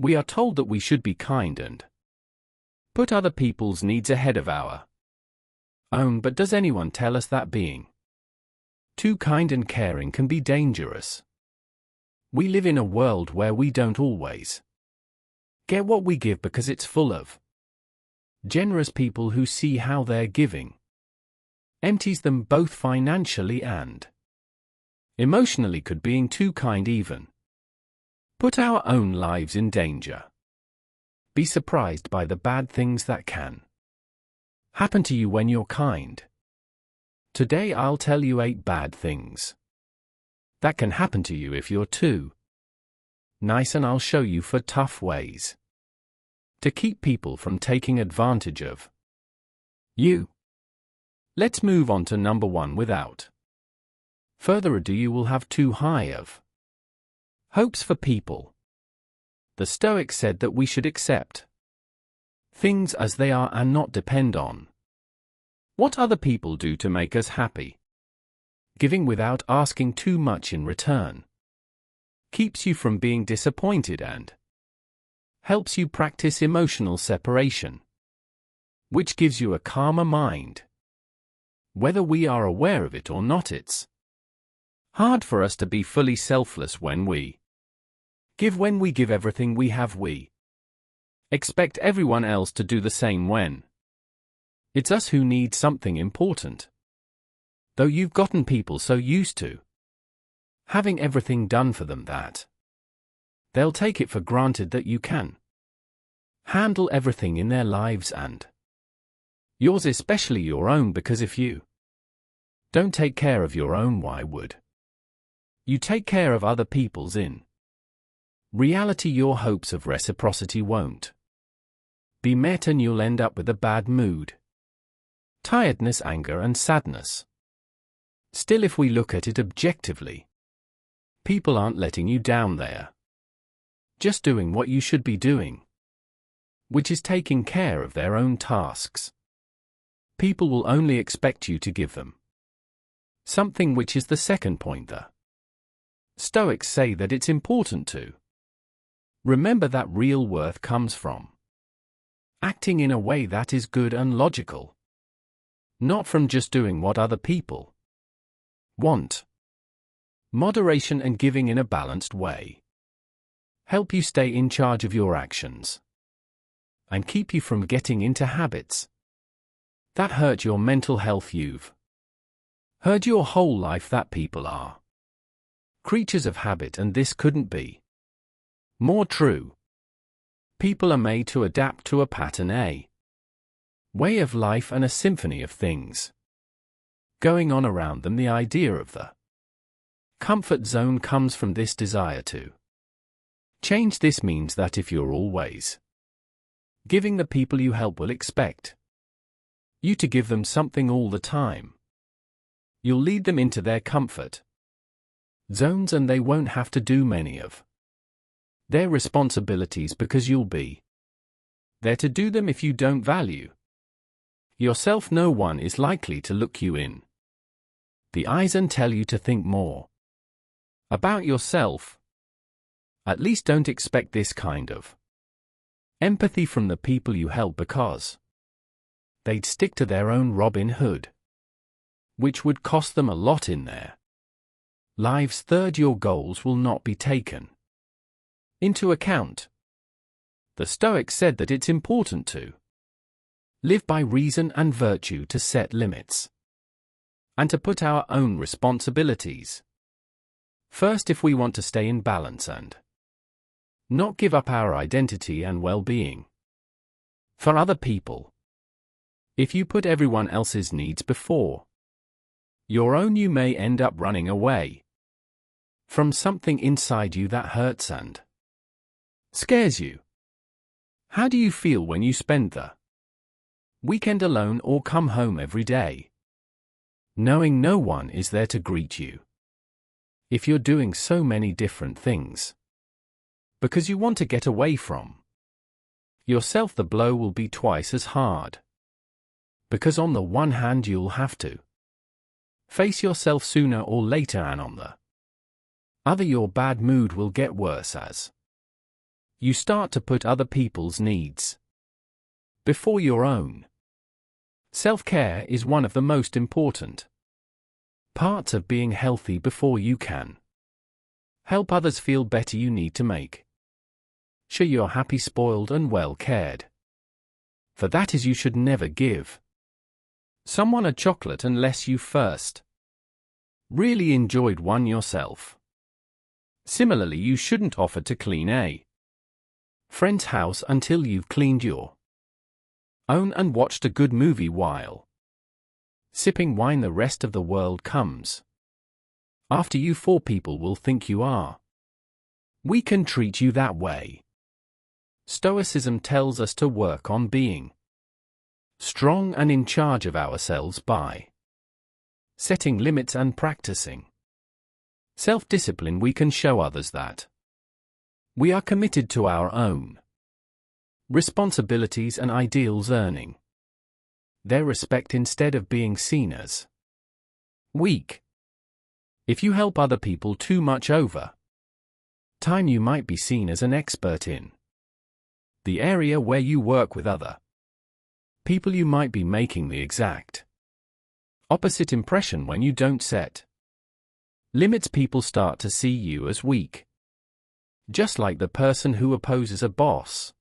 We are told that we should be kind and put other people's needs ahead of our own, but does anyone tell us that being too kind and caring can be dangerous? We live in a world where we don't always get what we give because it's full of generous people who see how their giving empties them both financially and emotionally. Could being too kind even put our own lives in danger? Be surprised by the bad things that can happen to you when you're kind. Today I'll tell you 8 bad things that can happen to you if you're too nice, and I'll show you 4 tough ways to keep people from taking advantage of you. Let's move on to number 1. Without further ado, you will have too high of hopes for people. The Stoics said that we should accept things as they are and not depend on what other people do to make us happy. Giving without asking too much in return keeps you from being disappointed and helps you practice emotional separation, which gives you a calmer mind. Whether we are aware of it or not, it's hard for us to be fully selfless when we give. When we give everything we have, we expect everyone else to do the same when it's us who need something important. Though you've gotten people so used to having everything done for them that they'll take it for granted that you can handle everything in their lives and yours, especially your own, because if you don't take care of your own, why would you take care of other people's? In reality, your hopes of reciprocity won't be met and you'll end up with a bad mood, tiredness, anger, and sadness. Still, if we look at it objectively, people aren't letting you down. They're just doing what you should be doing, which is taking care of their own tasks. People will only expect you to give them something, which is the second point. The Stoics say that it's important to remember that real worth comes from acting in a way that is good and logical, not from just doing what other people want. Moderation and giving in a balanced way help you stay in charge of your actions and keep you from getting into habits that hurt your mental health. You've heard your whole life that people are creatures of habit, and this couldn't be more true. People are made to adapt to a pattern, a way of life, and a symphony of things going on around them. The idea of the comfort zone comes from this desire to change. This means that if you're always giving, the people you help will expect you to give them something all the time. You'll lead them into their comfort zones and they won't have to do many of their responsibilities because you'll be there to do them. If you don't value yourself, no one is likely to look you in the eyes and tell you to think more about yourself. At least don't expect this kind of empathy from the people you help, because they'd stick to their own Robin Hood, which would cost them a lot in their lives. Third, your goals will not be taken into account. The Stoics said that it's important to live by reason and virtue, to set limits, and to put our own responsibilities first if we want to stay in balance and not give up our identity and well-being for other people. If you put everyone else's needs before your own, you may end up running away from something inside you that hurts and scares you. How do you feel when you spend the weekend alone or come home every day knowing no one is there to greet you? If you're doing so many different things because you want to get away from yourself, the blow will be twice as hard. Because on the one hand, you'll have to face yourself sooner or later, and on the other, your bad mood will get worse as you start to put other people's needs before your own. Self-care is one of the most important parts of being healthy. Before you can help others feel better, you need to make sure you're happy, spoiled, and well cared for. That is, you should never give someone a chocolate unless you first really enjoyed one yourself. Similarly, you shouldn't offer to clean a friend's house until you've cleaned your own and watched a good movie while sipping wine the rest of the world comes after you. 4 people will think you are weak and treat you that way. Stoicism tells us to work on being strong and in charge of ourselves by setting limits and practicing self-discipline. We can show others that we are committed to our own responsibilities and ideals, earning their respect instead of being seen as weak. If you help other people too much over time, you might be seen as an expert in the area where you work. With other people, you might be making the exact opposite impression. When you don't set limits, people start to see you as weak, just like the person who opposes a boss,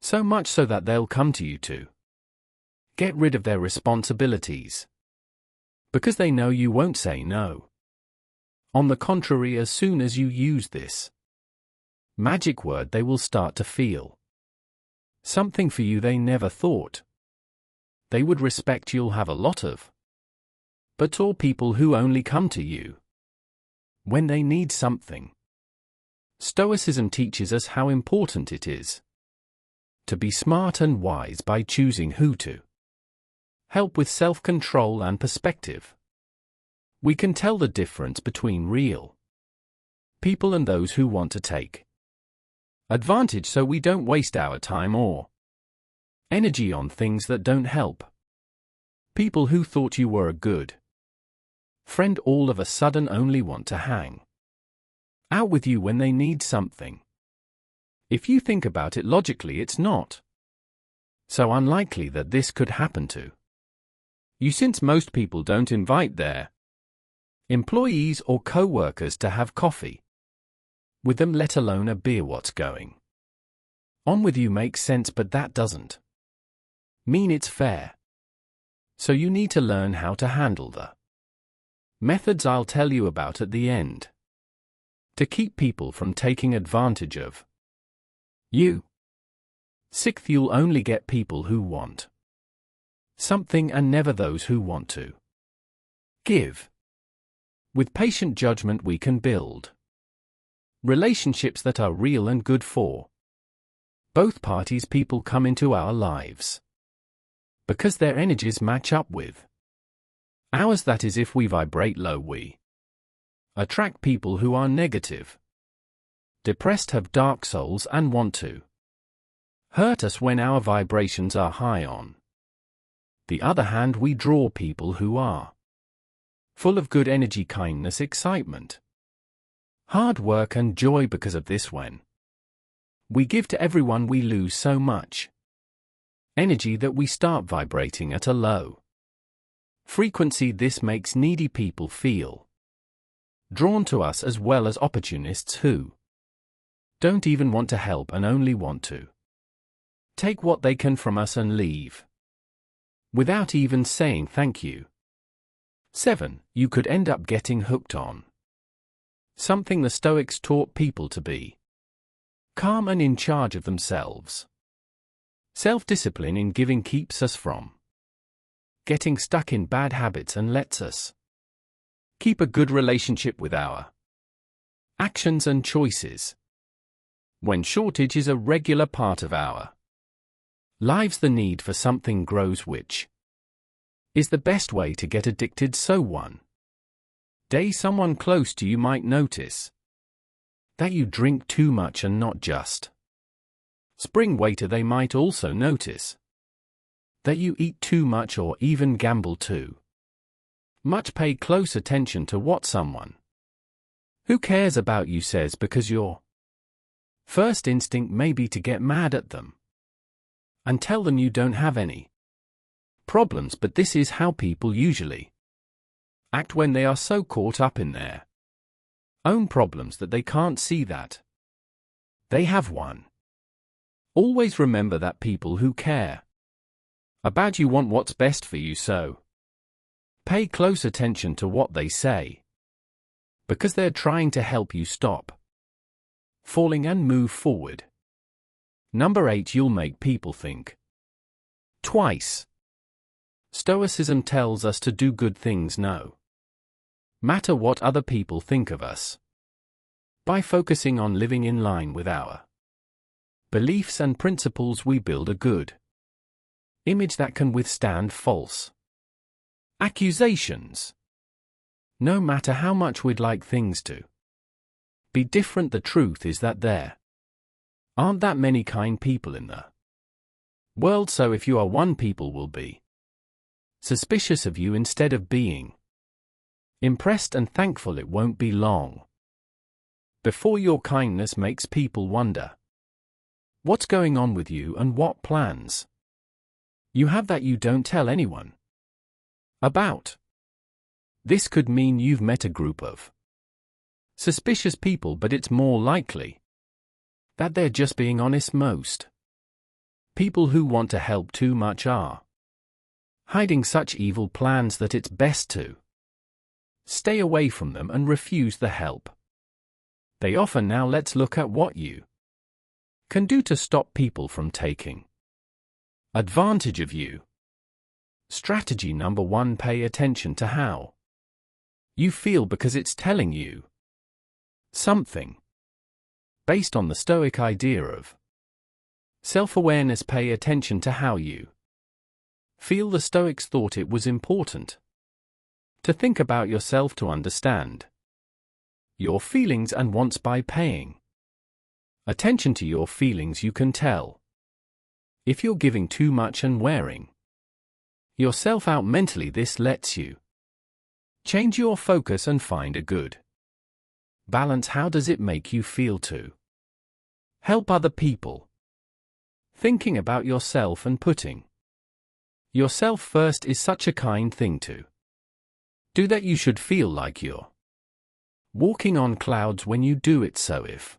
so much so that they'll come to you to get rid of their responsibilities, because they know you won't say no. On the contrary, as soon as you use this magic word, they will start to feel something for you they never thought they would respect. You'll have a lot of but all people who only come to you when they need something. Stoicism teaches us how important it is to be smart and wise by choosing who to help. With self-control and perspective, we can tell the difference between real people and those who want to take advantage, so we don't waste our time or energy on things that don't help. People who thought you were a good friend all of a sudden only want to hang out with you when they need something. If you think about it logically, it's not so unlikely that this could happen to you, since most people don't invite their employees or co-workers to have coffee with them, let alone a beer. What's going on with you makes sense, but that doesn't mean it's fair. So you need to learn how to handle the methods I'll tell you about at the end to keep people from taking advantage of you. 6th, you'll only get people who want something and never those who want to give. With patient judgment, we can build relationships that are real and good for both parties. People come into our lives because their energies match up with ours. That is, if we vibrate low, we attract people who are negative, depressed, have dark souls, and want to hurt us. When our vibrations are high, on the other hand, we draw people who are full of good energy, kindness, excitement, hard work, and joy. Because of this, when we give to everyone, we lose so much energy that we start vibrating at a low frequency. This makes needy people feel drawn to us, as well as opportunists who don't even want to help and only want to take what they can from us and leave without even saying thank you. 7. You could end up getting hooked on something. The Stoics taught people to be calm and in charge of themselves. Self-discipline in giving keeps us from getting stuck in bad habits and lets us keep a good relationship with our actions and choices. When shortage is a regular part of our lives, the need for something grows, which is the best way to get addicted. So one day, someone close to you might notice that you drink too much and not just spring waiter. They might also notice that you eat too much or even gamble too much. Pay close attention to what someone who cares about you says, because your First instinct may be to get mad at them and tell them you don't have any problems, but this is how people usually act when they are so caught up in their own problems that they can't see that they have one. Always remember that people who care about you want what's best for you, so pay close attention to what they say, because they're trying to help you stop falling and move forward. Number 8. You'll make people think twice. Stoicism tells us to do good things no matter what other people think of us. By focusing on living in line with our beliefs and principles, we build a good image that can withstand false accusations. No matter how much we'd like things to be different, the truth is that there aren't that many kind people in the world, so if you are one, people will be suspicious of you instead of being impressed and thankful. It won't be long before your kindness makes people wonder what's going on with you and what plans you have that you don't tell anyone about. This could mean you've met a group of suspicious people, but it's more likely that they're just being honest. Most people who want to help too much are hiding such evil plans that it's best to stay away from them and refuse the help they offer. Now let's look at what you can do to stop people from taking advantage of you. Strategy number 1. Pay attention to how you feel, because it's telling you something. Based on the Stoic idea of self-awareness, pay attention to how you feel. The Stoics thought it was important to think about yourself to understand your feelings and wants. By paying attention to your feelings, you can tell if you're giving too much and wearing yourself out mentally. This lets you change your focus and find a good balance. How does it make you feel to help other people? Thinking about yourself and putting yourself first is such a kind thing to do that you should feel like you're walking on clouds when you do it. So if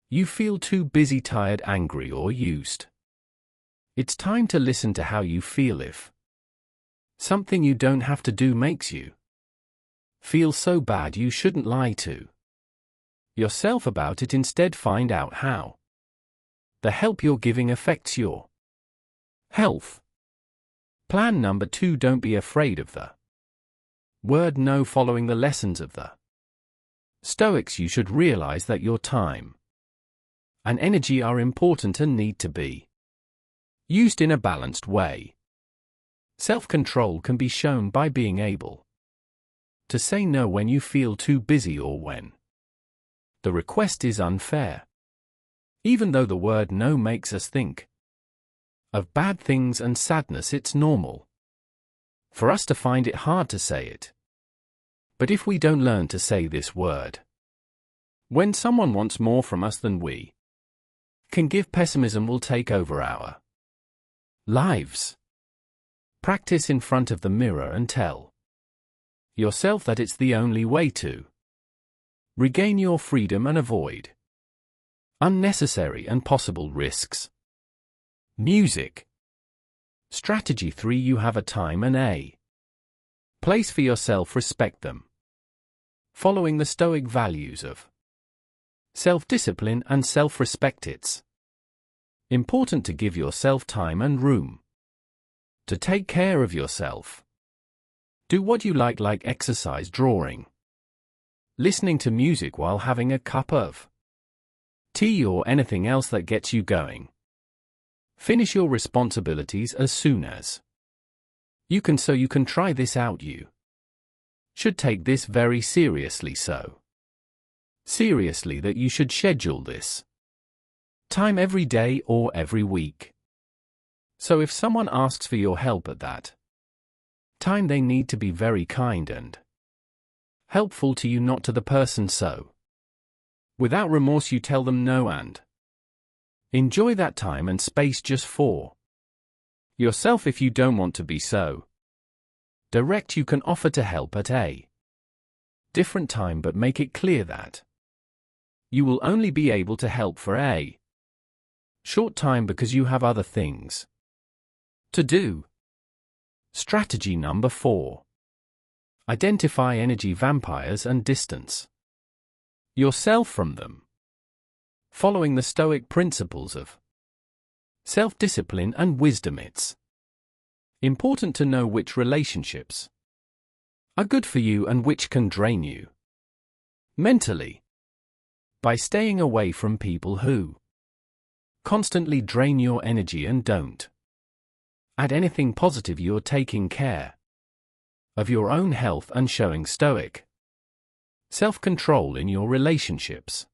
you feel too busy, tired, angry, or used, it's time to listen to how you feel. If something you don't have to do makes you feel so bad, you shouldn't lie to yourself about it. Instead, find out how the help you're giving affects your health. Plan number 2. Don't be afraid of the word no. Following the lessons of the Stoics, you should realize that your time and energy are important and need to be used in a balanced way. Self-control can be shown by being able to say no when you feel too busy or when the request is unfair. Even though the word no makes us think of bad things and sadness, it's normal for us to find it hard to say it. But if we don't learn to say this word when someone wants more from us than we can give, pessimism will take over our lives. Practice in front of the mirror and tell yourself that it's the only way to regain your freedom and avoid unnecessary and possible risks. Music. Strategy 3. You have a time and a place for yourself. Respect them. Following the Stoic values of self-discipline and self-respect, it's important to give yourself time and room to take care of yourself. Do what you like exercise, drawing, listening to music while having a cup of tea, or anything else that gets you going. Finish your responsibilities as soon as you can, so you can try this out. You should take this very seriously, so seriously that you should schedule this time every day or every week. So if someone asks for your help at that time, they need to be very kind and helpful to you, not to the person. So Without remorse you tell them no and enjoy that time and space just for yourself if you don't want to be so direct. You can offer to help at a different time, but make it clear that you will only be able to help for a short time because you have other things to do. Strategy number 4. Identify energy vampires and distance yourself from them. Following the Stoic principles of self-discipline and wisdom, it's important to know which relationships are good for you and which can drain you mentally. By staying away from people who constantly drain your energy and don't add anything positive, you're taking care of your own health and showing Stoic self-control in your relationships.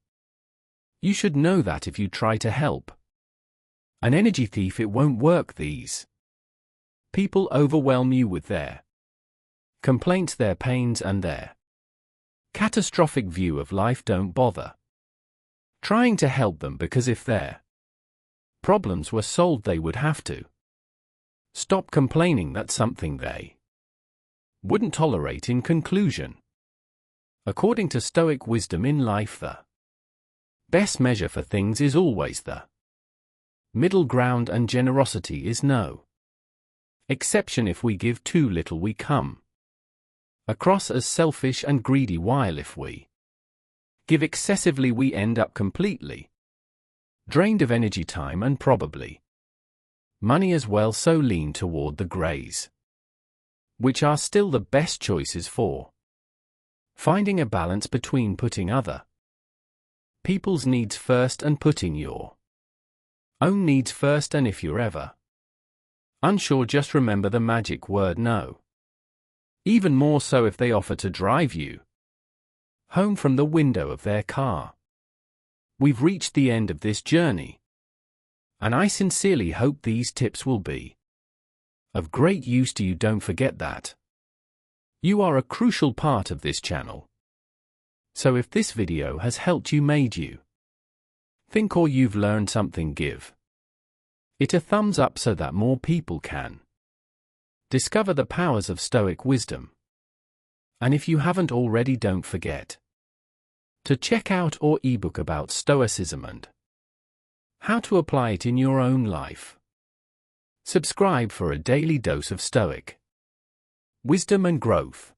You should know that if you try to help an energy thief, it won't work. These people overwhelm you with their complaints, their pains, and their catastrophic view of life. Don't bother trying to help them, because if their problems were solved, they would have to stop complaining. That's something they wouldn't tolerate. In conclusion, according to Stoic wisdom in life, the best measure for things is always the middle ground, and generosity is no exception. If we give too little, we come across as selfish and greedy, while if we give excessively, we end up completely drained of energy, time, and probably money as well. So lean toward the grays, which are still the best choices for finding a balance between putting other people's needs first and putting your own needs first. And if you're ever unsure, just remember the magic word no. Even more so if they offer to drive you home from the window of their car. We've reached the end of this journey, and I sincerely hope these tips will be of great use to you. Don't forget that you are a crucial part of this channel. So if this video has helped you, made you think, or you've learned something, give it a thumbs up so that more people can discover the powers of Stoic wisdom. And if you haven't already, don't forget to check out our ebook about Stoicism and how to apply it in your own life. Subscribe for a daily dose of Stoic wisdom and growth.